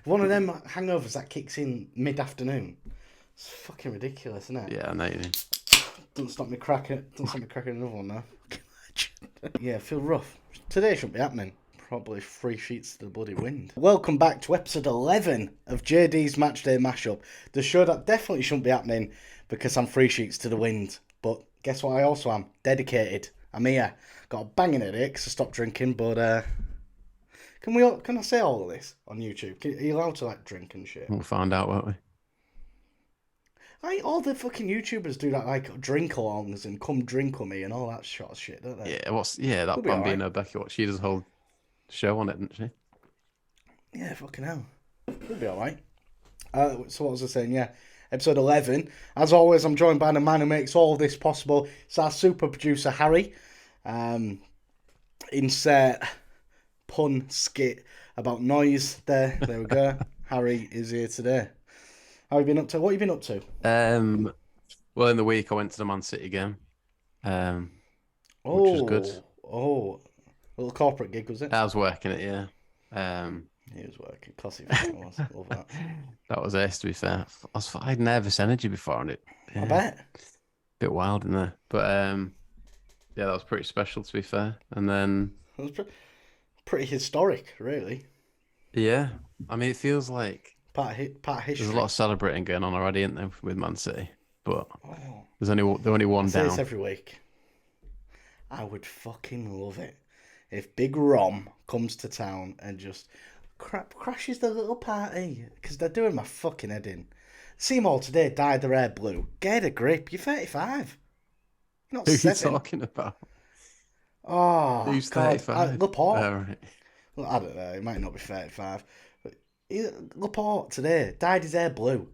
One of them hangovers that kicks in mid-afternoon. It's fucking ridiculous, isn't it? Yeah, I know you mean. Don't stop me cracking. Don't stop me cracking another one now. Yeah, I feel rough. Today shouldn't be happening. Probably 3 sheets to the bloody wind. Welcome back to episode 11 of JD's Matchday Mashup. The show that definitely shouldn't be happening because I'm 3 sheets to the wind. But guess what I also am? Dedicated. I'm here. Got a banging headache because I stopped drinking, but can I say all of this on YouTube? Are you allowed to like drink and shit? We'll find out, won't we? Like, all the fucking YouTubers do that, like, drink-alongs and come drink with me and all that sort of shit, don't they? Yeah, that We'll be Bambi and alright. Becky, what she does a whole show on it, didn't she? Yeah, fucking hell. We'll be alright. So what was I saying? Yeah, episode 11. As always, I'm joined by the man who makes all of this possible. It's our super producer, Harry. Insert pun skit about noise there. There we go. Harry is here today. How have you been up to? What have you been up to? Well, in the week I went to the Man City game, which was good. Oh, little corporate gig, was it? I was working it, yeah. He was working. Of course he fucking was. Love that. That was ace, to be fair. I had nervous energy before, and I bet. bit wild in there. But yeah, that was pretty special, to be fair. And then It was pretty historic, really. yeah, I mean, it feels like Part of history. there's a lot of celebrating going on already, isn't there, with Man City? But Oh, they're only I one say this down. every week. I would fucking love it if Big Rom comes to town and just crashes the little party because they're doing my fucking head in. See them all today, dyed their hair blue. Get a grip. You're 35. You're not Who are you 7. talking about? Oh, Who's God. 35? Laporte. Right. Well, I don't know. He might not be 35. But Laporte today dyed his hair blue.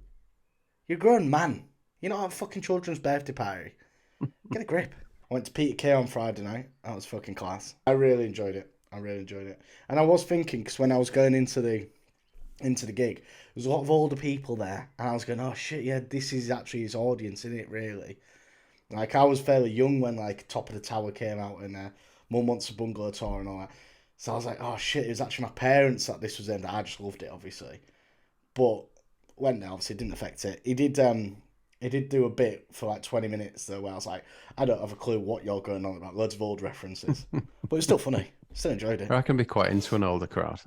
You're a grown man. You're not at a fucking children's birthday party. Get a grip. I went to Peter Kay on Friday night. That was fucking class. I really enjoyed it. And I was thinking, because when I was going into the gig, there was a lot of older people there. And I was going, oh shit, yeah, this is actually his audience, isn't it, really? Like, I was fairly young when, like, Top of the Tower came out and Mum Wants a Bungalow Tour and all that. So I was like, oh shit, it was actually my parents that this was aimed at. I just loved it, obviously. But when obviously it didn't affect it. He did do a bit for like 20 minutes though where I was like, I don't have a clue what you're going on about. Loads of old references. But it's still funny. Still enjoyed it. I can be quite into an older crowd.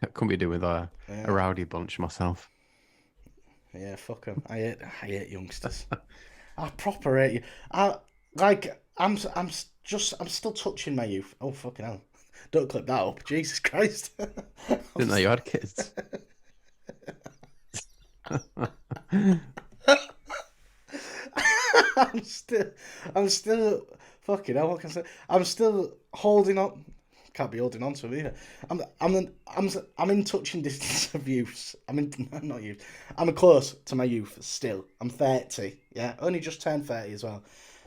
I couldn't be doing with Yeah, a rowdy bunch myself. yeah, fuck them. I hate youngsters. I proper hate you. I'm still touching my youth. Oh fucking hell. Don't clip that up. Jesus Christ. Didn't know you had kids. I'm still fucking hell. What can I say? I'm still holding on. Can't be holding on to him either. I'm in touching distance of youth. Not youth. I'm close to my youth still. I'm 30. Yeah, only just turned 30 as well.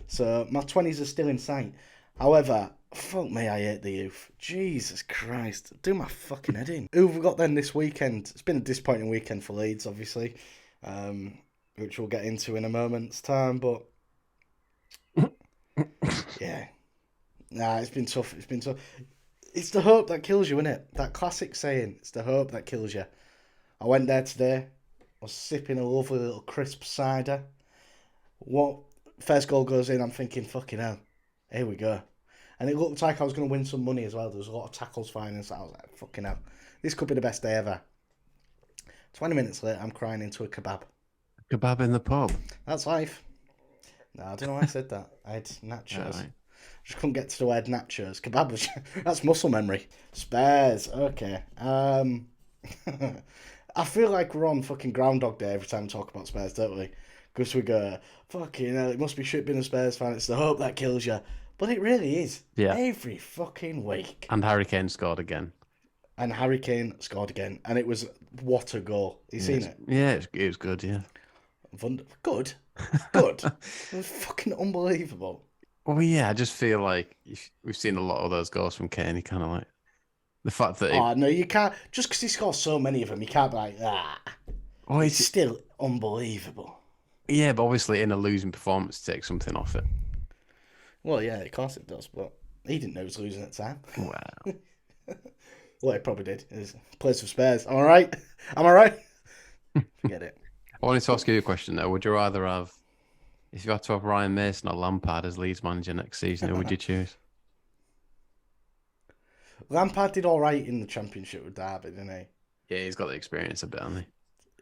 So my 20s are still in sight. However, fuck me, I hate the youth. Jesus Christ, do my fucking head in. Who have we got then this weekend? It's been a disappointing weekend for Leeds, obviously, which we'll get into in a moment's time. But yeah, nah, it's been tough. It's been tough. It's the hope that kills you, isn't it? That classic saying, it's the hope that kills you. I went there today. I was sipping a lovely little crisp cider. What first goal goes in, I'm thinking, fucking hell, here we go. And it looked like I was going to win some money as well. There was a lot of tackles flying and so I was like, fucking hell, this could be the best day ever. 20 minutes later, I'm crying into a kebab. Kebab in the pub. That's life. No, I don't know why I said that. I had nachos. Right. Just couldn't get to the word nachos. Kebab was that's muscle memory. Spurs, okay. I feel like we're on fucking Groundhog Day every time we talk about Spurs, don't we? Because we go, fucking hell, it must be shit being a Spurs fan. It's the hope that kills you. But it really is. Yeah. Every fucking week. And Harry Kane scored again. And Harry Kane scored again. And it was, what a goal. You seen it? Yeah, it was good, yeah. Good. Good. It was fucking unbelievable. Well, yeah, I just feel like we've seen a lot of those goals from Kane. He kind of like the fact that Oh, no, you can't. Just because he scores so many of them, you can't be like, It's still unbelievable. Yeah, but obviously in a losing performance, take something off it. Well, yeah, of course it does, but he didn't know he was losing at the time. Wow. Well, he probably did. He plays for Spurs. Am I right? Am I right? Forget it. I wanted to ask you a question though. Would you rather have, if you had to have Ryan Mason or Lampard as Leeds manager next season, who would you choose? Lampard did all right in the Championship with Derby, didn't he? Yeah, he's got the experience a bit, hasn't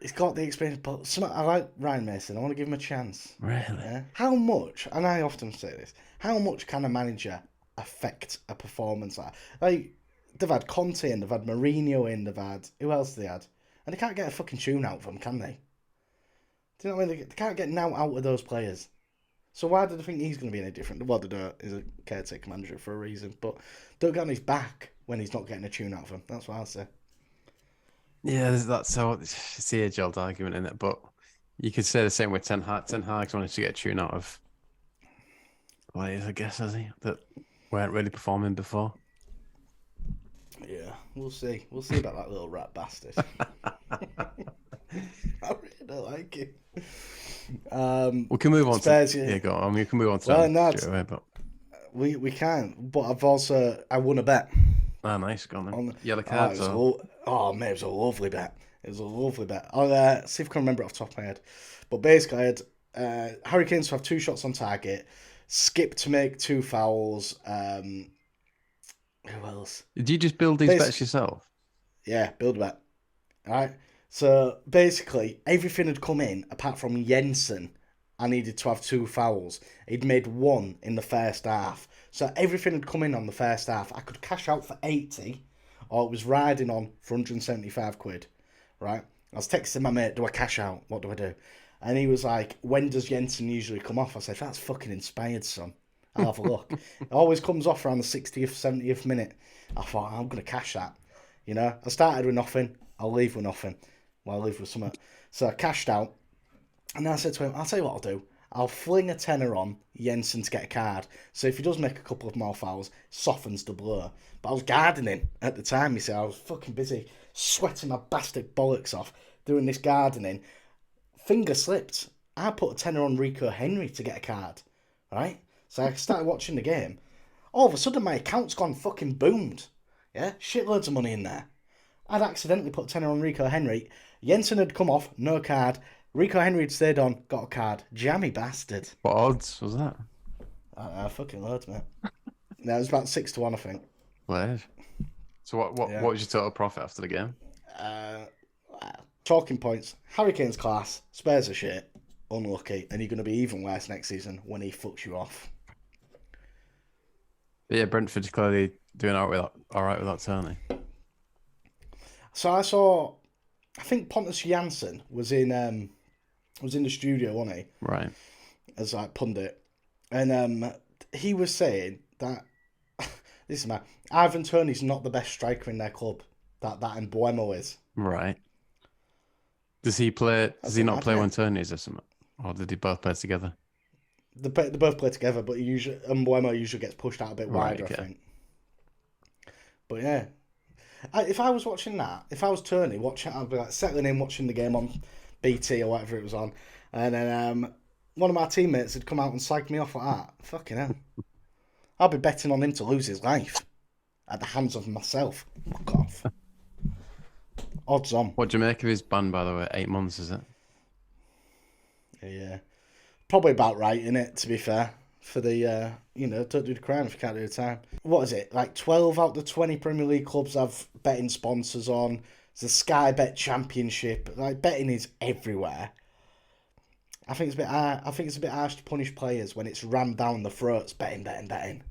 He's got the experience, but I like Ryan Mason. I want to give him a chance. he? Really? Yeah. How much? And I often say this. How much can a manager affect a performance like they've had Conte in, they've had Mourinho in, they've had who else they had, and they can't get a fucking tune out of them, can they? Do you know what I mean? They can't get now out of those players. So why do they think he's going to be any different? Well, they don't. He's a caretaker manager for a reason, but don't get on his back when he's not getting a tune out of him. That's what I'll say. Yeah, that's so it's the age-old argument in it, but you could say the same with Ten Hag. Ten Hag's wanted to get a tune out of players, I guess, has he? That weren't really performing before. Yeah, we'll see. We'll see about that little rat bastard. I really don't like him. We can move on Spurs, to go on. We can move on to well, that straight away, but we can. But I won a bet. nice, go on then. On, Yellow cards. Man, it was a lovely bet. It was a lovely bet. I'll see if I can remember it off the top of my head. But basically, I had Harry Kane to have 2 shots on target, Skip to make 2 fouls. Who else? Did you just build these bets yourself? Yeah, build a bet. All right. So basically, everything had come in apart from Jensen. I needed to have 2 fouls. He'd made 1 in the first half. So everything had come in on the first half. I could cash out for 80, or it was riding on for 175 quid. Right? I was texting my mate, do I cash out? What do I do? And he was like, when does Jensen usually come off? I said, that's fucking inspired, son. I'll have a look. It always comes off around the 60th, 70th minute. I thought, I'm going to cash that. You know, I started with nothing. I'll leave with nothing. Well, I'll leave with something. So I cashed out. And then I said to him, I'll tell you what I'll do. I'll fling a tenner on Jensen to get a card. So if he does make a couple of more fouls, softens the blow. But I was gardening at the time, you see. I was fucking busy sweating my bastard bollocks off doing this gardening. Finger slipped. I put a tenner on Rico Henry to get a card. Right? So I started watching the game. All of a sudden, my account's gone fucking boomed. Yeah? Shitloads of money in there. I'd accidentally put a tenner on Rico Henry. Jensen had come off, no card. Rico Henry had stayed on, got a card. Jammy bastard. What odds was that? Fucking loads, mate. No, it was about 6-1, I think. Players. So what was your total profit after the game? Talking points. Harry Kane's class. Spurs are shit. Unlucky. And you're going to be even worse next season when he fucks you off. But yeah, Brentford's clearly doing all right without Tony. So I think Pontus Jansson was in the studio, wasn't he? Right. As like pundit. And he was saying that this is my Ivan Toney's not the best striker in their club. That Mbuemo is. Right. Does he play? Does he not play yeah. when Tony is or something? Or did they both play together? They both play together, but Mbuemo usually gets pushed out a bit wider, okay. I think. But yeah. If I was watching that, if I was Tony watching, I'd be like settling in watching the game on BT or whatever it was on, and then one of my teammates had come out and slagged me off like that. Fucking hell. I'll be betting on him to lose his life at the hands of myself. Fuck off. Odds on. What do you make of his ban, by the way? 8 months, is it? Yeah. Probably about right, innit, to be fair. For the, don't do the crime if you can't do the time. What is it? Like 12 out of the 20 Premier League clubs have betting sponsors on. There's the Sky Bet Championship. Like, betting is everywhere. I think it's a bit harsh to punish players when it's rammed down the throats, betting.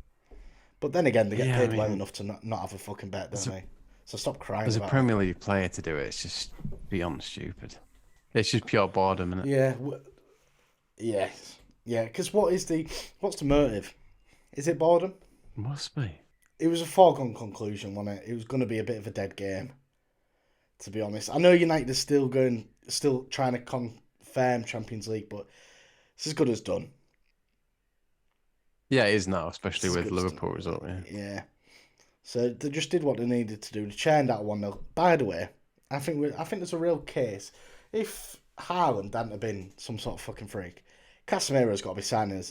But then again, they get paid well enough to not have a fucking bet, don't they? So stop crying. As a Premier League player to do it, it's just beyond stupid. It's just pure boredom, isn't it? Yeah. Yes. Yeah, because what's the motive? Is it boredom? Must be. It was a foregone conclusion, wasn't it? It was going to be a bit of a dead game, to be honest. I know United are still trying to confirm Champions League, but it's as good as done. Yeah, it is now, especially with Liverpool result. Yeah. So they just did what they needed to do. They churned out 1-0. By the way, I think there's a real case. If Haaland hadn't have been some sort of fucking freak, Casemiro's got to be signing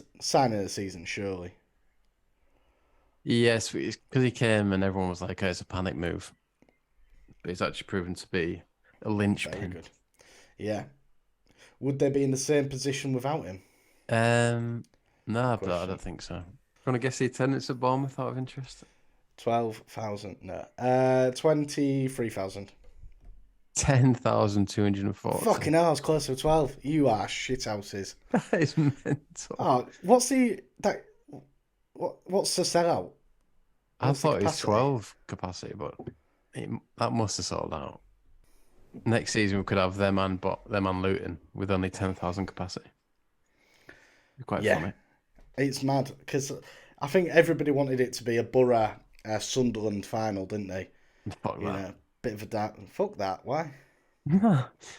the season, surely. Yes, because he came and everyone was like, oh, it's a panic move. but he's actually proven to be a Very linchpin. good. Yeah. Would they be in the same position without him? No, Good I question. don't think so. Want to guess the attendance at Bournemouth out of interest? 12,000. No. 23,000. 10,240. Fucking hell, I was close to 12. You are shit houses. That is mental. Oh, what's the sellout? I What's the thought it was capacity? 12 capacity, but that must have sold out. Next season we could have them and Luton with only 10,000 capacity. Quite Yeah, funny. it's mad because I think everybody wanted it to be a Borough Sunderland final, didn't they? Fuck You that. know, bit of a fuck that. Why?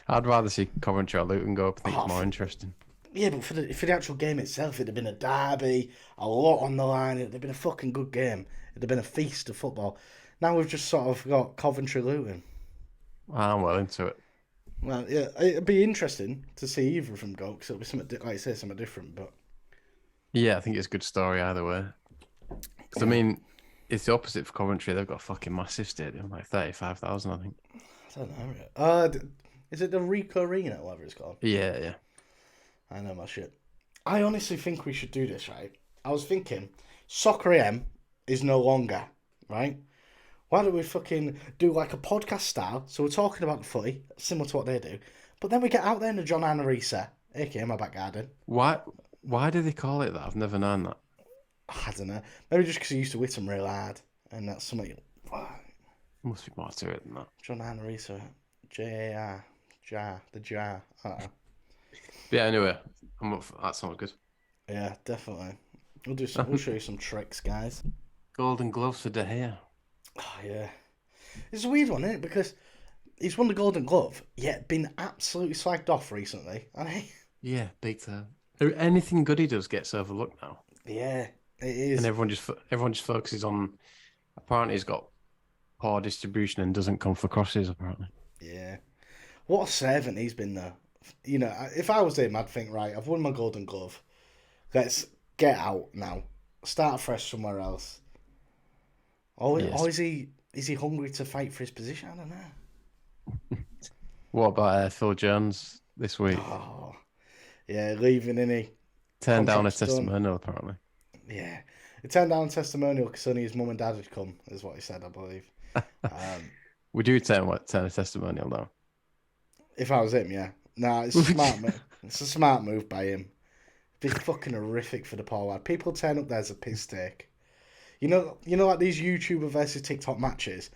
I'd rather see Coventry or Luton go up. I think it's Oh, more interesting. yeah, but for the actual game itself, it'd have been a derby, a lot on the line. It'd have been a fucking good game. It'd have been a feast of football. Now we've just sort of got Coventry Luton. I'm well into it. Well, yeah, it'd be interesting to see either of them go because it'll be something like I say, something different. But Yeah, I think it's a good story either way. Because, I yeah, mean, it's the opposite for Coventry. They've got a fucking massive stadium, like 35,000, I think. I don't know. Is it the Rico Arena, whatever it's called? Yeah, yeah. I know my shit. I honestly think we should do this, right? I was thinking, Soccer AM is no longer, right? Why don't we fucking do like a podcast style? So we're talking about the footy, similar to what they do, but then we get out there in the John Annarisa, aka my back garden. Why, why do they call it that? I've never known that. I don't know. Maybe just because he used to hit them real hard, and that's something. Must be more to it than that. John Annarisa, Jar, Jar, the Jar. I don't know. But yeah, anyway, I'm up for, that sounds good. Yeah, definitely. We'll do some. We'll show you some tricks, guys. Golden gloves for De Gea. Oh yeah, it's a weird one, isn't it? Because he's won the Golden Glove, yet been absolutely slagged off recently. And Yeah, big time. Anything good he does gets overlooked now, yeah, it and is. everyone just focuses on. Apparently, he's got poor distribution and doesn't come for crosses. Apparently, Yeah, what a servant he's been though. You know, if I was him, I'd think, right, I've won my Golden Glove. Let's get out now. Start fresh somewhere else. Or yes. is he hungry to fight for his position? I don't know. What about Phil Jones this week? Oh, yeah, leaving any Turned down a contracts done. testimonial. Apparently, Yeah, he turned down testimonial because only his mum and dad had come, is what he said, I believe. Um, would you turn a testimonial down? if I was him, yeah. Nah, it's a smart move. It's a smart move by him. It'd be fucking horrific for the poor lad. People turn up there as a piss take. Like these YouTuber versus TikTok matches.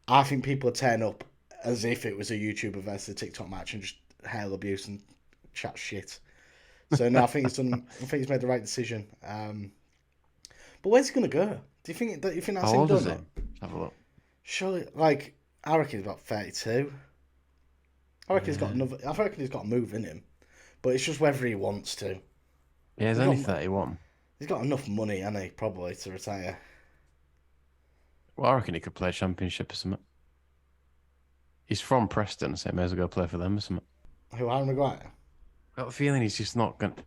I think people turn up as if it was a YouTuber versus a TikTok match and just hail abuse and chat shit. So no, I think he's done. I think he's made the right decision. But where's he gonna go? Do you think that's How him old is done? he? Or? Let's have a look. Surely, like I reckon he's about 32. I reckon he's got Yeah, another. I reckon he's got a move in him, but it's just whether he wants to. yeah, he's He's only got 31. he's got enough money, hasn't he? Probably to retire. Well, I reckon he could play Championship or something. He's from Preston, so he may as well go play for them or something. Who Harry Maguire? I've got a feeling he's just not going to.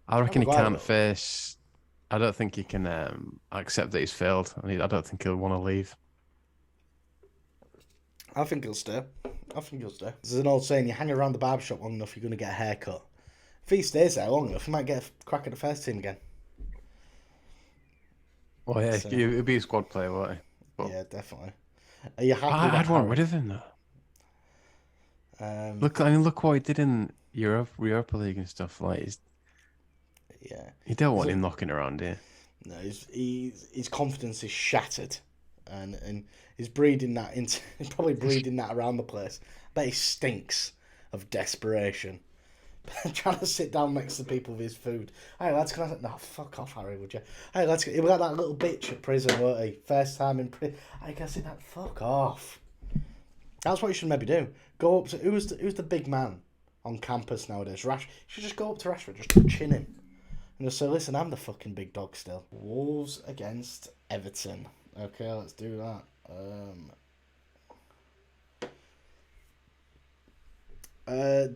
I Harry reckon he Maguire can't will. face. I don't think he can accept that he's failed. I don't think he'll want to leave. I think he'll stay. I think he'll stay. There's an old saying: you hang around the barber shop long enough, you're going to get a haircut. If he stays there long enough, he might get a crack at the first team again. Well, yeah, So he'll be a squad player, won't he? But yeah, definitely. Are you happy that I'd want Harry? rid of him though. Um, Look what he did in Europa League and stuff. Like, yeah. you don't He's want a, him knocking around here. no, his confidence is shattered, and he's breeding that into. He's probably breeding that around the place. But he stinks of desperation. Trying to sit down next to people with his food. Hey lads, can I? No, fuck off, Harry. Would you? Hey lads, he'll be like that little bitch at prison, won't he? First time in prison. I can sit that. Fuck off. That's what you should maybe do. Go up to who's the big man on campus nowadays? You should just go up to Rashford, just chin him, and just say, "Listen, I'm the fucking big dog still." Wolves against Everton. Okay, let's do that.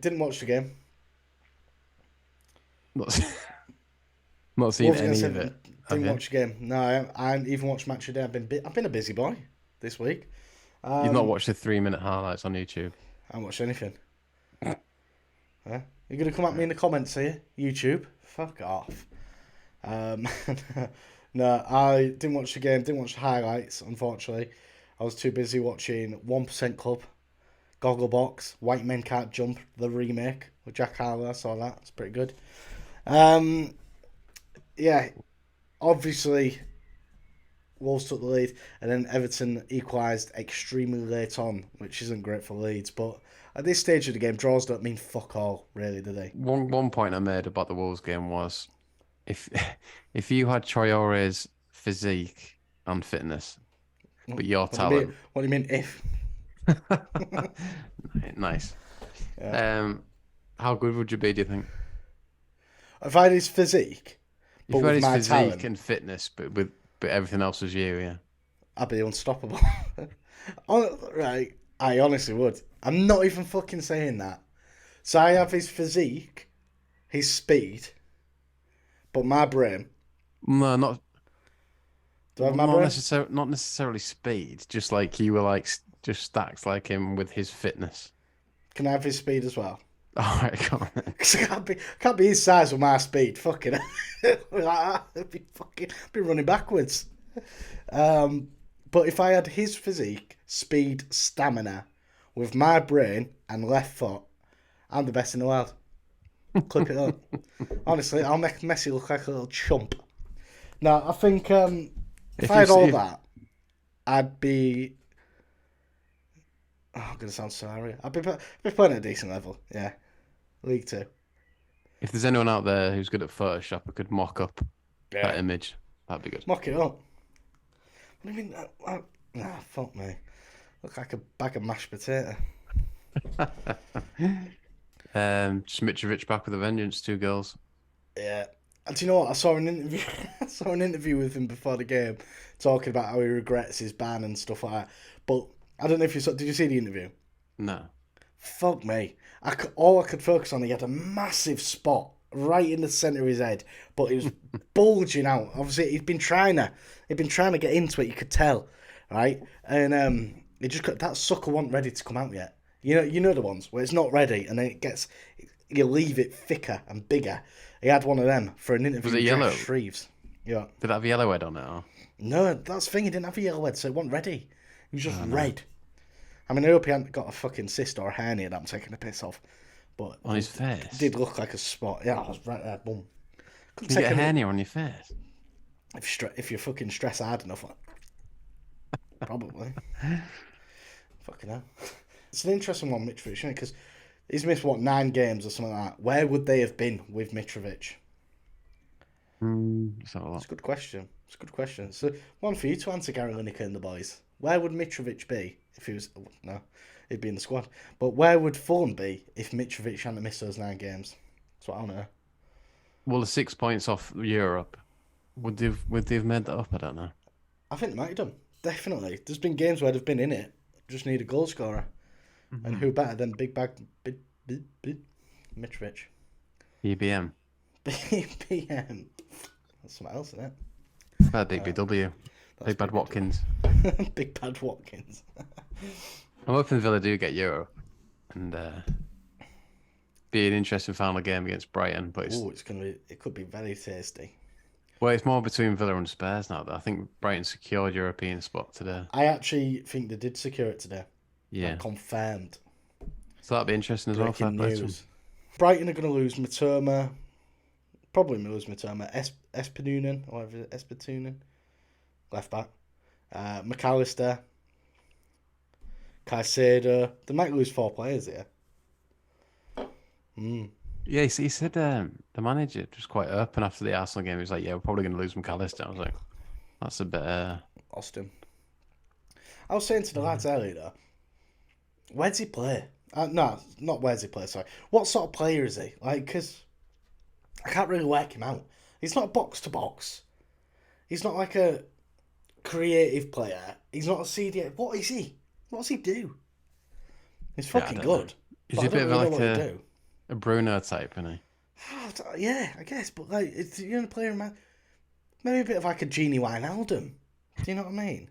Didn't watch the game. Not, not seen Wolves any against of it. Everton. Have Didn't you? watch the game. No, I haven't even watched match of the day. I've been a busy boy this week. You've not watched the 3-minute highlights on YouTube. I don't watch anything. Yeah? You're going to come at me in the comments here, YouTube? Fuck off. Um, no, I didn't watch the game, didn't watch the highlights, unfortunately. I was too busy watching 1% Club, Gogglebox, White Men Can't Jump, the remake with Jack Harlow. I saw that. It's pretty good. Yeah, obviously, Wolves took the lead, and then Everton equalised extremely late on, which isn't great for Leeds. But at this stage of the game, draws don't mean fuck all, really, do they? One point I made about the Wolves game was if if you had Traore's physique and fitness, but your talent. What do you mean if? Nice. Yeah. How good would you be, do you think? If I had his physique, If but you had with his my physique talent, and fitness, but everything else was you, yeah. I'd be unstoppable. Right, I honestly would. I'm not even fucking saying that. So I have his physique, his speed, but my brain. No, not Do I have my brain? not necessarily speed. Just like you were like just stacked like him with his fitness. Can I have his speed as well? All right, come on. Because I can't be his size with my speed. Fucking, I'd be running backwards. But if I had his physique, speed, stamina, with my brain and left foot, I'm the best in the world. Clip it up. Honestly, I'll make Messi look like a little chump. No, I think if I had all that, I'd be. Oh, I'm gonna sound sorry. I'd be playing at a decent level. Yeah, League Two. If there's anyone out there who's good at Photoshop who could mock up that image, that'd be good. Mock it up. What do you mean? Nah, fuck me. Look like a bag of mashed potato. Just Mitrovic back with a vengeance, 2 goals. Yeah. And do you know what? I saw an interview. I saw an interview with him before the game, talking about how he regrets his ban and stuff like that. But I don't know if you saw. Did you see the interview? No. Fuck me. All I could focus on. He had a massive spot right in the centre of his head, but it was bulging out. Obviously, he'd been trying to get into it. You could tell, right? And it just that sucker wasn't ready to come out yet. You know the ones where it's not ready, and then you leave it thicker and bigger. He had one of them for an interview. Was it yellow? Shreves. Yeah. Did it have yellow head on it? Or? No, that's the thing. He didn't have a yellow head, so it wasn't ready. He was just red. I mean, I hope he hadn't got a fucking cyst or a hernia that I'm taking a piss off. But on his face? It did look like a spot. Yeah, I was right there. Boom. Can you get a hernia on your face? If you fucking stress hard enough. Probably. Fucking hell. It's an interesting one, Mitrovic, isn't it? Because he's missed, 9 games or something like that. Where would they have been with Mitrovic? It's a good question. It's a good question. So, one for you to answer, Gary Lineker and the boys. Where would Mitrovic be if he was... No, he'd be in the squad. But where would Fulham be if Mitrovic hadn't missed those 9 games? That's what I know. Well, the 6 points off Europe, would they have made that up? I don't know. I think they might have done. Definitely. There's been games where they've been in it. Just need a goal scorer. Mm-hmm. And who better than Big Bag Mitrovic? BBM. BBM. That's something else, isn't it? Big BW. Big Bad Watkins. Big Bad Watkins. I'm hoping Villa do get Euro. And be an interesting final game against Brighton. But it could be very tasty. Well, it's more between Villa and Spurs now, though. I think Brighton secured European spot today. I actually think they did secure it today. Yeah. Confirmed. So that'd be interesting as well. Breaking news. Brighton are going to lose Matoma. Probably lose Matoma. Espinoonen, or whatever it is, Espinoonen. Left back. McAllister. Caicedo. They might lose 4 players here. Yeah, he said the manager was quite open after the Arsenal game. He was like, yeah, we're probably going to lose McAllister. I was like, that's a bit... Austin. I was saying to the lads earlier, though, where does he play? No, not where does he play, sorry. What sort of player is he? Like, because I can't really work him out. He's not box-to-box. He's not like a creative player. He's not a CDA. What is he? What does he do? He's fucking good. Is he a bit of like a Bruno type, isn't he? Yeah, I guess. But like, you're going to play him, maybe a bit of like a Genie Wijnaldum. Do you know what I mean?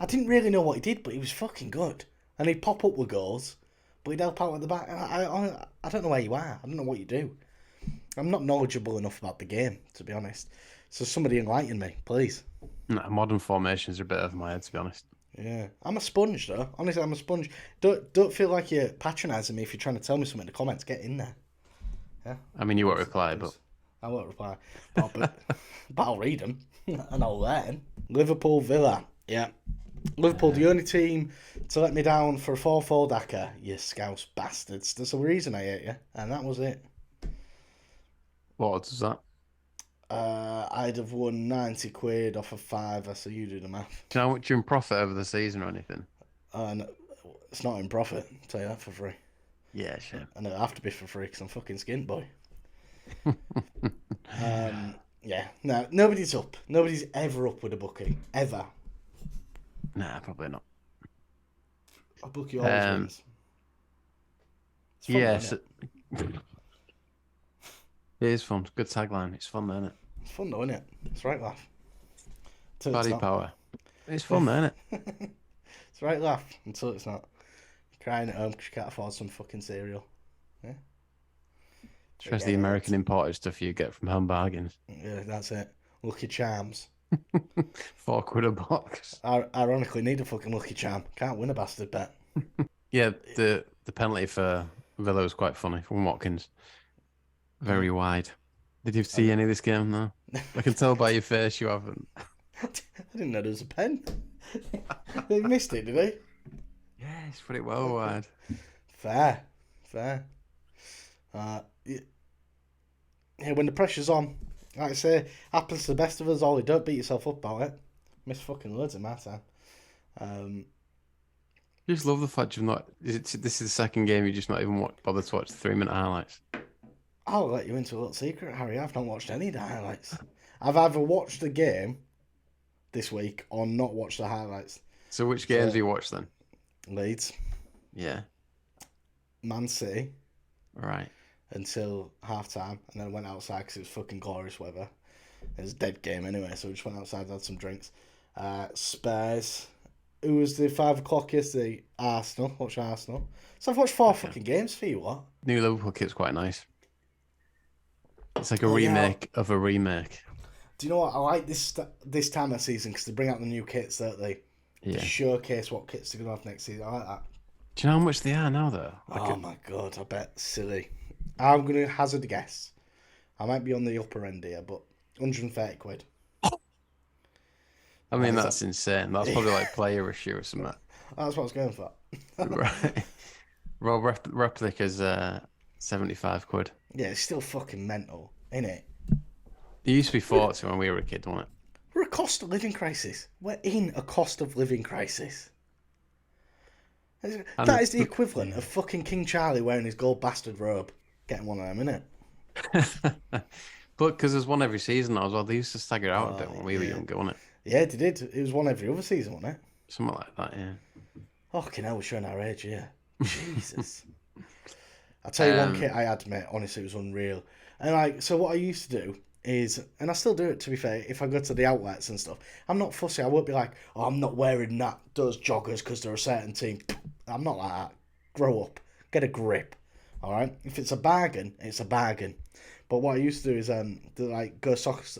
I didn't really know what he did, but he was fucking good. And he'd pop up with goals, but he'd help out at the back. I don't know where you are. I don't know what you do. I'm not knowledgeable enough about the game, to be honest. So somebody enlighten me, please. No, modern formations are a bit over my head, to be honest. Yeah, I'm a sponge though. Honestly, I'm a sponge. Don't feel like you're patronising me if you're trying to tell me something in the comments. Get in there. Yeah. I mean, you won't reply, but I won't reply. But I'll read them and I'll learn. Liverpool Villa. Yeah. Liverpool, the only team to let me down for a 4-4 Daka. You scouse bastards. There's a reason I hate you, and that was it. what odds is that? I'd have won 90 quid off of fiver, so you do the math. Do you know how much you're in profit over the season or anything? No, it's not in profit, I'll tell you that for free. Yeah, sure. And it'll have to be for free because I'm fucking skint boy. Yeah, no, nobody's up. Nobody's ever up with a bookie. Ever. Nah, probably not. A bookie always wins. It's fun, Yeah, isn't it? it is fun. Good tagline. It's fun, isn't it? It's fun though, isn't it? It's right laugh. Until Body it's not. power. It's fun, isn't it? It's right laugh until it's not. Crying at home because you can't afford some fucking cereal. Yeah. Especially the American imported stuff you get from Home Bargains. Yeah, that's it. Lucky Charms. £4 a box. Ironically, need a fucking Lucky Charm. Can't win a bastard bet. Yeah, the penalty for Villa was quite funny from Watkins. Very wide. Did you see any of this game? No. I can tell by your face you haven't. I didn't know there was a pen. They missed it, did they? Yeah, he's put it well wide. Fair. Yeah, when the pressure's on, like I say, happens to the best of us, Ollie. Don't beat yourself up about it. Missed fucking loads in my time. You just love the fact you've not. This is the second game you just not even bothered to watch the 3-minute highlights. I'll let you into a little secret, Harry. I've not watched any of the highlights. I've either watched the game this week or not watched the highlights. So which games do you watch then? Leeds. Yeah. Man City. Right. Until half time, and then I went outside because it was fucking glorious weather. It was a dead game anyway, so we just went outside and had some drinks. Spurs. It was the 5 o'clock yesterday. Arsenal. Watch Arsenal. So I've watched 4 fucking games for you, what? New Liverpool kit's quite nice. It's like a remake of a remake. Do you know what? I like this time of season because they bring out the new kits, don't they? Yeah. Showcase what kits they're going to have next season. I like that. Do you know how much they are now, though? My God, I bet silly. I'm going to hazard a guess. I might be on the upper end here, but 130 quid. I mean, that's insane. That's probably like player issue or something. That's what I was going for. Right. Well, replica's 75 quid. Yeah, it's still fucking mental, ain't it? It used to be 40 when we were a kid, wasn't it? We're a cost of living crisis. We're in a cost of living crisis. That is the equivalent of fucking King Charlie wearing his gold bastard robe. Getting one of them, innit? But because there's one every season now as well. They used to stagger out a bit when we were younger, wasn't it? Yeah, they did. It was one every other season, wasn't it? Something like that, yeah. Fucking hell, we're showing our age, yeah. Jesus. I'll tell you one kit I had, mate. Honestly, it was unreal. And so what I used to do is, and I still do it to be fair, if I go to the outlets and stuff, I'm not fussy. I won't be like, oh, I'm not wearing those joggers because they're a certain team. I'm not like that. Grow up. Get a grip. All right? If it's a bargain, it's a bargain. But what I used to do is go Sports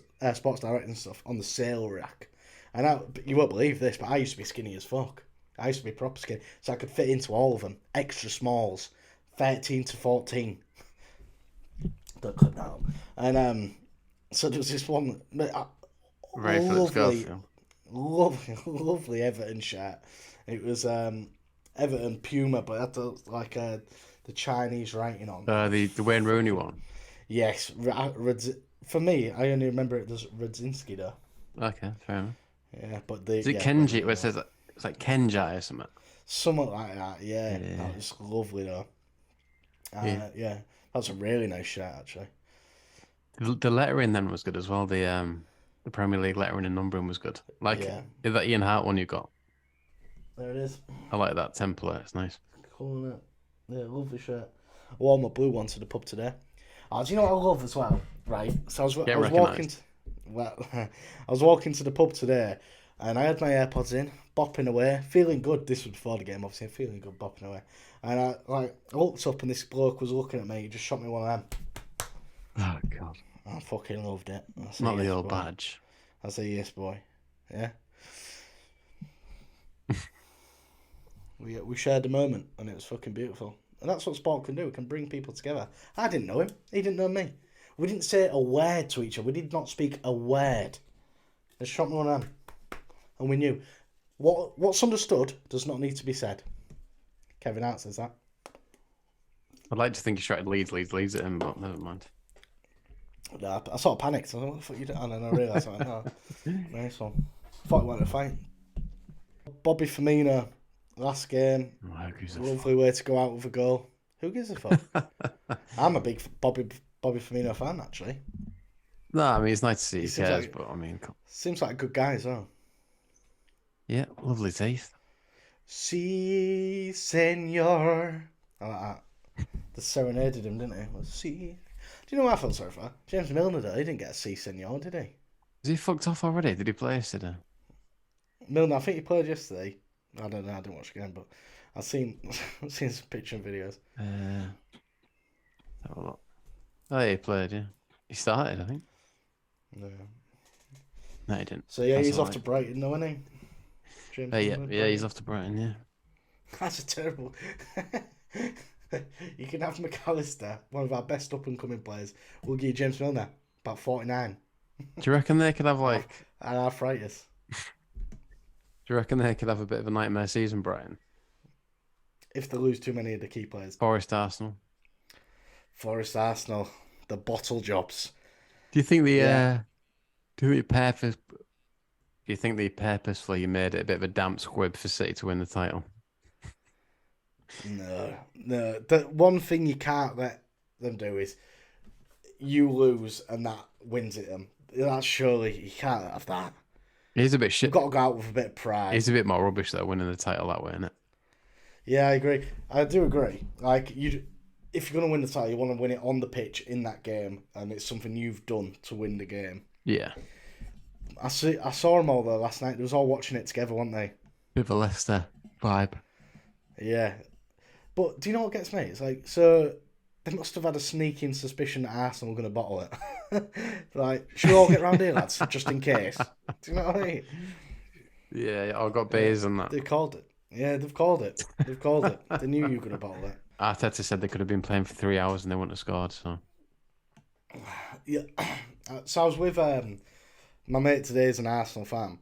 Direct and stuff on the sale rack. And you won't believe this, but I used to be skinny as fuck. I used to be proper skinny. So I could fit into all of them. Extra smalls. 13 to 14. Don't clip that up. And so there was this one lovely Everton shirt. It was Everton Puma, but it had the Chinese writing on. The Wayne Rooney one. Yes, for me, I only remember it as Radzinski though. Okay, fair enough. Yeah, but is it Kenji? Where it says it's like Kenji or something. Something like that. Yeah, that was lovely though. Yeah, that's a really nice shirt actually. The lettering then was good as well. The Premier League lettering and numbering was good. Like that Ian Hart one you got. There it is. I like that template. It's nice. Cool, isn't it? Yeah, lovely shirt. I wore my blue one to the pub today. Oh, do you know what I love as well? Right. So I was walking. I was walking to the pub today, And I had my AirPods in, bopping away, feeling good. This was before the game, obviously, feeling good, bopping away. And I looked up and this bloke was looking at me. He just shot me one of them. Oh God. I fucking loved it. I said, Not the yes, old boy. badge. I say, yes, boy. Yeah. We shared a moment and it was fucking beautiful. And that's what sport can do. It can bring people together. I didn't know him. He didn't know me. We didn't say a word to each other. We did not speak a word. They shot me one of them. And we knew. What's understood does not need to be said. Kevin Hart says that. I'd like to think he shouted Leeds at him, but never mind. Nah, I sort of panicked. I was like, what the fuck you doing? And then I realised, like, no, nice one. Thought he wanted to fight. Bobby Firmino, last game. Lovely way to go out with a goal. Who gives a fuck? I'm a big Bobby Firmino fan, actually. No, I mean, it's nice to see he cares, like, but I mean... Seems like a good guy as well. Yeah, lovely teeth. Si, senor. I like that. They serenaded him, didn't they? Well, si. Do you know what I felt sorry for? James Milner, though, he didn't get a si, senor, did he? Is he fucked off already? Did he play yesterday? Milner, I think he played yesterday. I don't know, I didn't watch the game, but I've seen some picture and videos. Have a look. Oh, yeah, he played, yeah. He started, I think. No, he didn't. So, yeah, he's off to Brighton, though, isn't he? James yeah, he's off to Brighton, yeah. That's a terrible... You can have McAllister, one of our best up-and-coming players. We'll give you James Milner, about 49. Do you reckon they could have, like... And arthritis. Do you reckon they could have a bit of a nightmare season, Brighton? If they lose too many of the key players. Forest Arsenal, the bottle jobs. Do you think they purposefully made it a bit of a damp squib for City to win the title? No. The one thing you can't let them do is you lose and that wins it them. That's surely, you can't have that. He's a bit shit. You've got to go out with a bit of pride. He's a bit more rubbish though, winning the title that way, isn't it? Yeah, I agree. I do agree. Like, if you're going to win the title, you want to win it on the pitch in that game, and it's something you've done to win the game. Yeah. I saw them all there last night. They was all watching it together, weren't they? Bit of a Leicester vibe. Yeah. But do you know what gets me? It's like, so they must have had a sneaking suspicion that Arsenal were going to bottle it. Like, should we all get round here, lads, just in case? Do you know what I mean? Yeah, I got Bays on that. They called it. Yeah, they've called it. They knew you were going to bottle it. Arteta said they could have been playing for 3 hours and they wouldn't have scored, so... Yeah. So I was with my mate today is an Arsenal fan.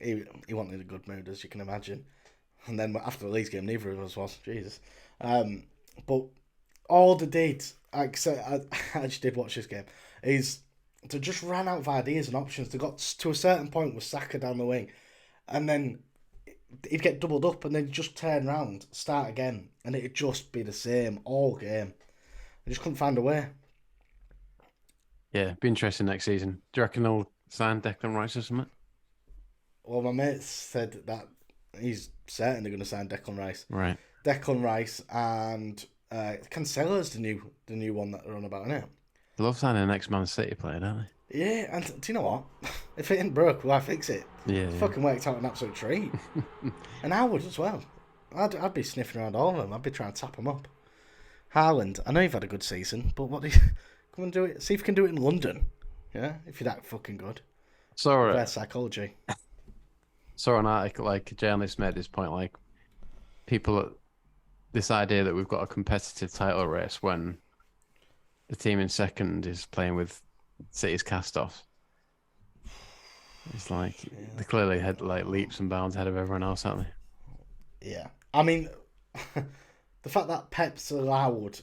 He wasn't in a good mood, as you can imagine. And then after the Leeds game, neither of us was. Jesus. But all they did, like I said, I actually did watch this game, is they just ran out of ideas and options. They got to a certain point with Saka down the wing, and then he'd get doubled up, and then just turn round, start again, and it'd just be the same all game. They just couldn't find a way. Yeah, be interesting next season. Do you reckon they'll sign Declan Rice or something? Well, my mate said that he's certainly going to sign Declan Rice. Right. Declan Rice and Cancelo's the new one that they're on about, isn't it? They love signing an ex-Man City player, don't they? Yeah, and do you know what? If it ain't broke, why fix it? Yeah. It's fucking worked out an absolute treat. And I would as well. I'd be sniffing around all of them. I'd be trying to tap them up. Haaland, I know you've had a good season, but what do you... Come and do it. See if you can do it in London. Yeah, if you're that fucking good. Reverse psychology. Saw an article, like, a journalist made this point, like, this idea that we've got a competitive title race when the team in second is playing with City's cast-offs. It's like, they clearly had, like, leaps and bounds ahead of everyone else, haven't they? Yeah. I mean, the fact that Pep's allowed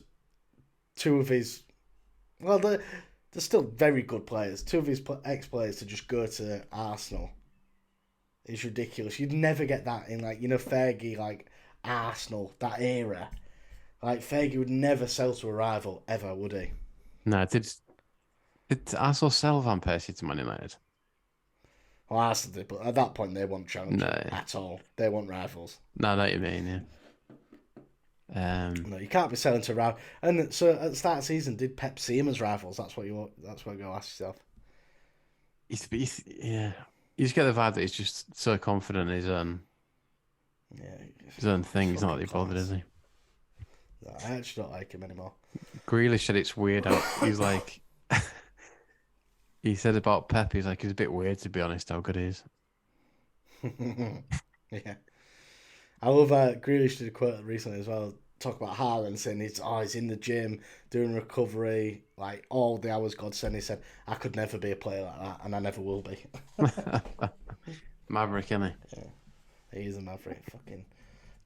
two of his... Well, they're still very good players. Two of his ex-players to just go to Arsenal is ridiculous. You'd never get that in, like, Fergie, like, Arsenal, that era. Like, Fergie would never sell to a rival, ever, would he? No, did Arsenal sell Van Persie to Man United? Well, Arsenal did, but at that point, they weren't challenging at all. They weren't rivals. No, I know what you mean, yeah. No, you can't be selling to rivals. And so at the start of the season, did Pep see him as rivals? That's what you go ask yourself. Yeah. You just get the vibe that he's just so confident in Yeah, his own he's thing. He's not fucking really bothered, is class. he? No, I actually don't like him anymore. Grealish said it's weird how he's like. He said about Pep, he's like, it's a bit weird to be honest, how good he is. Yeah. I love Grealish did a quote recently as well. Talk about Haaland saying he's in the gym doing recovery, like all the hours God sent. He said, I could never be a player like that, and I never will be. Maverick, isn't he? Yeah, he is a maverick, fucking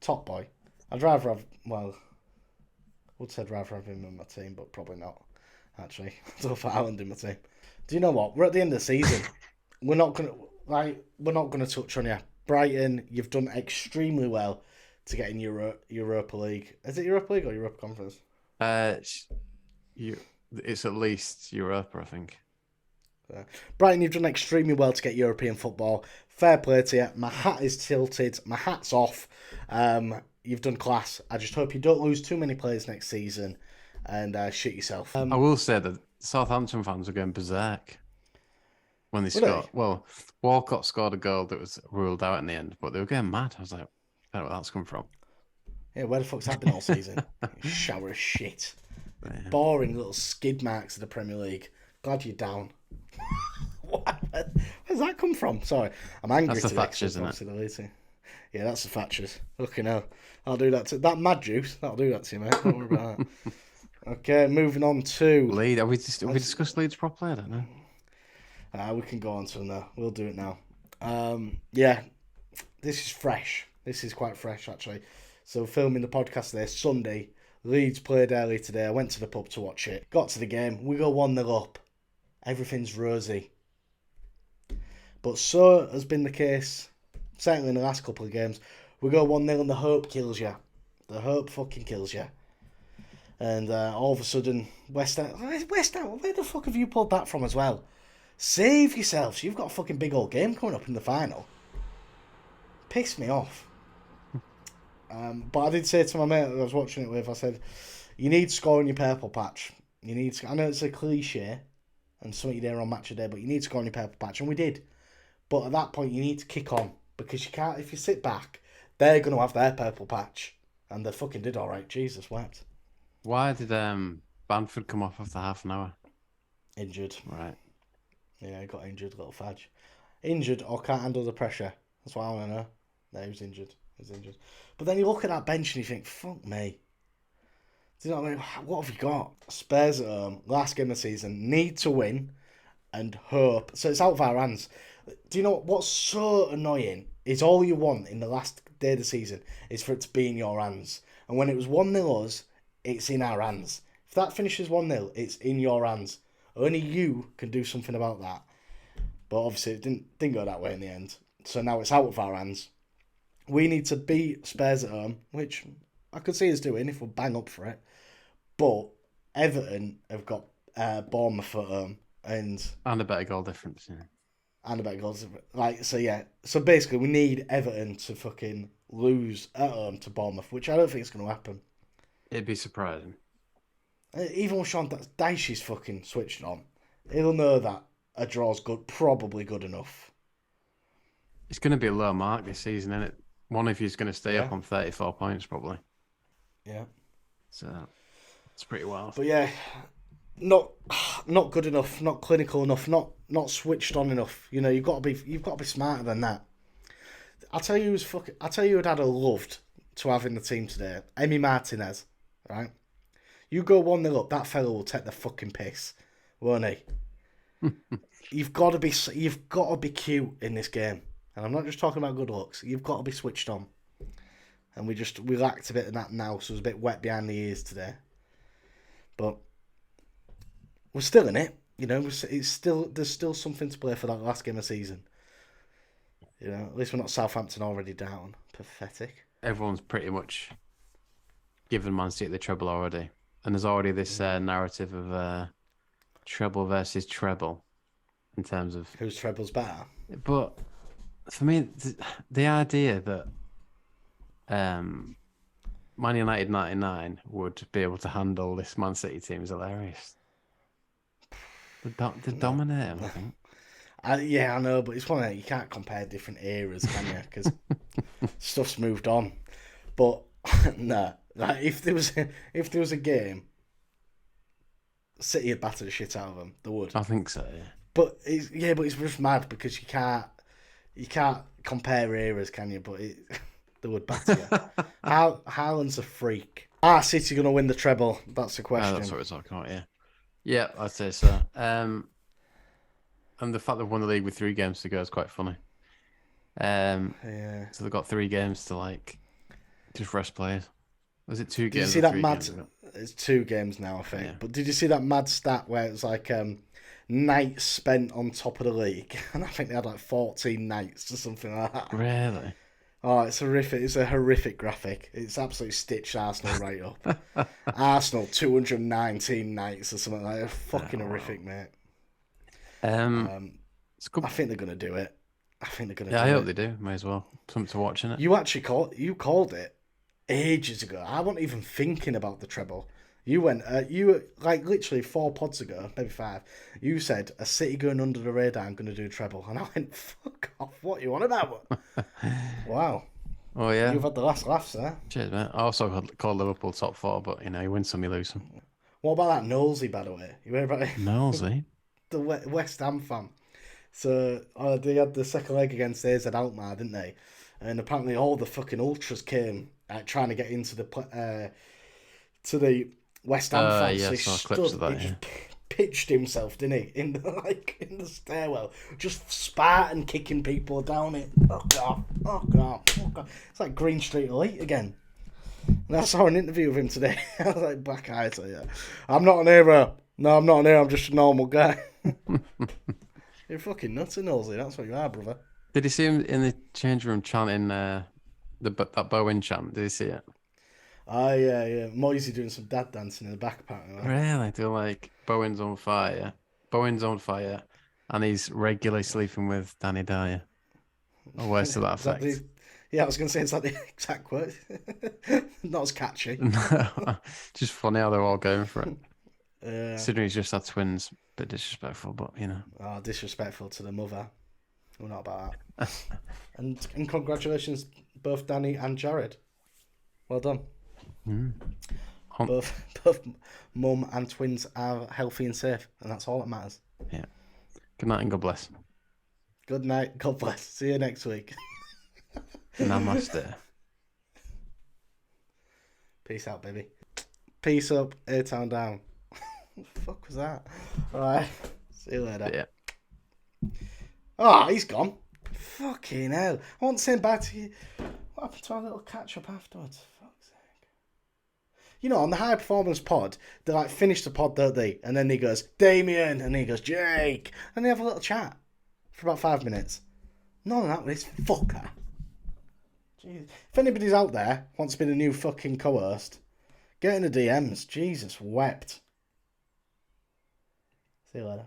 top boy. I'd rather have, well, would said rather have him in my team, but probably not. Actually, so for Haaland in my team. Do you know what? We're at the end of the season. We're not gonna touch on you. Brighton, you've done extremely well to get in Europa League. Is it Europa League or Europa Conference? It's, you, it's at least Europa, I think. Brighton, you've done extremely well to get European football. Fair play to you. My hat is tilted. My hat's off. You've done class. I just hope you don't lose too many players next season and shit yourself. I will say that Southampton fans were going berserk when they Were they? scored. Well, Walcott scored a goal that was ruled out in the end, but they were going mad. I was like, I don't know where that's come from. Yeah, where the fuck's that been all season? Shower of shit. Yeah. Boring little skid marks of the Premier League. Glad you're down. Where's that come from? Sorry, I'm angry. That's the today, Thatchers, isn't it? Yeah, that's the Thatchers. Fucking hell. I'll do that to that mad juice. That'll do that to you, mate. Don't worry about that. Okay, moving on to Leeds. Have we discussed Leeds properly? I don't know. we can go on to them now. We'll do it now. Yeah, this is fresh. This is quite fresh, actually. So, filming the podcast there Sunday. Leeds played early today. I went to the pub to watch it. Got to the game. We go 1-0 up. Everything's rosy. But so has been the case, certainly in the last couple of games. We go 1-0 and the hope kills you. The hope fucking kills you. And all of a sudden, West Ham, where the fuck have you pulled that from as well? Save yourselves. You've got a fucking big old game coming up in the final. Piss me off. But I did say to my mate I was watching it with, I said, you need to score in your purple patch. I know it's a cliche and something you do on match a day, but you need to score in your purple patch. And we did. But at that point, you need to kick on. Because you can't, if you sit back, they're going to have their purple patch. And they fucking did all right. Jesus wept. Why did Bamford come off after half an hour? Injured. Right. Yeah, he got injured, little fudge. Injured or can't handle the pressure. That's what I want to know. No, he was injured. But then you look at that bench and you think, fuck me. Do you know what I mean? What have you got? Spurs at home, last game of the season, need to win and hope. So it's out of our hands. Do you know what's so annoying is all you want in the last day of the season is for it to be in your hands. And when it was 1-0 us, it's in our hands. If that finishes 1-0, it's in your hands. Only you can do something about that. But obviously it didn't go that way in the end. So now it's out of our hands. We need to beat Spurs at home, which I could see us doing if we bang up for it. But Everton have got Bournemouth at home and a better goal difference, yeah. And a better goals. So basically we need Everton to fucking lose at home to Bournemouth, which I don't think is going to happen. It'd be surprising. Even with Sean Dyche's fucking switched on, he'll know that a draw's probably good enough. It's going to be a low mark this season, isn't it? One of you's going to stay up on 34 points, probably. Yeah. So it's pretty wild. But yeah, not good enough, not clinical enough, not switched on enough. You know, you've got to be smarter than that. I'll tell you who'd had a loved to have in the team today. Emi Martinez, right? You go 1-0 up, that fella will take the fucking piss, won't he? You've got to be cute in this game. And I'm not just talking about good looks. You've got to be switched on. And we lacked a bit of that now, so it was a bit wet behind the ears today. But we're still in it. You know, there's still something to play for that last game of the season. You know, at least we're not Southampton already down. Pathetic. Everyone's pretty much given Man City the treble already. And there's already this narrative of treble versus treble in terms of... Whose treble's better? But... For me, the idea that Man United 99 would be able to handle this Man City team is hilarious. They dominate, I think. Yeah, I know, but it's one of you can't compare different eras, can you? Because stuff's moved on. But nah, like if there was a game, City would batter the shit out of them. They would. I think so. Yeah. But it's just mad because you can't compare eras, can you? But they would batter you. Haaland's a freak. City gonna win the treble? That's the question. That's what we're talking about. Yeah. Yeah, I'd say so. And the fact they've won the league with 3 games to go is quite funny. Yeah. So they've got 3 games to like just rest players. Was it 2 Did games? you see that 3 mad? games? It's 2 games now, I think. Yeah. But did you see that mad stat where it was like nights spent on top of the league, and I think they had like 14 nights or something like that. Really? Oh, it's horrific. It's a horrific graphic. It's absolutely stitched Arsenal right up. Arsenal 219 nights or something like that. Fucking horrific, mate. It's good. I think they're gonna do it. I think they're gonna. Yeah, do I hope it. they do. May as well. Something to watch in it. You actually called it ages ago. I wasn't even thinking about the treble. You went, you like literally 4 pods ago, maybe 5. You said a City going under the radar. I'm going to do a treble, and I went, fuck off. What you want about? Wow. Oh yeah. You've had the last laughs there. Cheers, mate. I also called Liverpool top 4, but you win some, you lose some. What about that Knowlesy, by the way? You heard about it? Knowlesy? The West Ham fan. So they had the second leg against AZ Alkmaar, didn't they? And apparently all the fucking ultras came trying to get into the to the West Ham fans. Yeah, So saw clips of that. he Yeah. just pitched himself, didn't he? In the stairwell, just Spartan kicking people down it. Oh god, oh god, oh god. It's like Green Street Elite again. And I saw an interview with him today. I was like, black eye to you. I'm not an hero. No, I'm not an hero. I'm just a normal guy. You're fucking nuts, Nosey. That's what you are, brother. Did you see him in the change room chanting that Bowen chant? Did you see it? Oh, yeah. Moisey doing some dad dancing in the back, apparently. Really? They're like, Bowen's on fire. Bowen's on fire. And he's regularly sleeping with Danny Dyer. Or words to that effect. Yeah, I was going to say, it's like the exact quote. Not as catchy. Just funny how they're all going for it. Yeah. Considering he's just had twins. Bit disrespectful, but Oh, disrespectful to the mother. We're not about that. and congratulations, both Danny and Jared. Well done. Both mum and twins are healthy and safe, and that's all that matters. Yeah. Good night and God bless. Good night. God bless. See you next week. Namaste. Peace out, baby. Peace up. A-Town down. What the fuck was that? Alright. See you later. Yeah. Oh, he's gone. Fucking hell. I want to send back to you. What happened to our little catch up afterwards? Fuck's sake. On the High Performance pod, they like finish the pod, don't they? And then he goes, Damien. And he goes, Jake. And they have a little chat for about 5 minutes. None of that with this fucker. Jeez. If anybody's out there wants to be the new fucking co-host, get in the DMs. Jesus wept. See you later.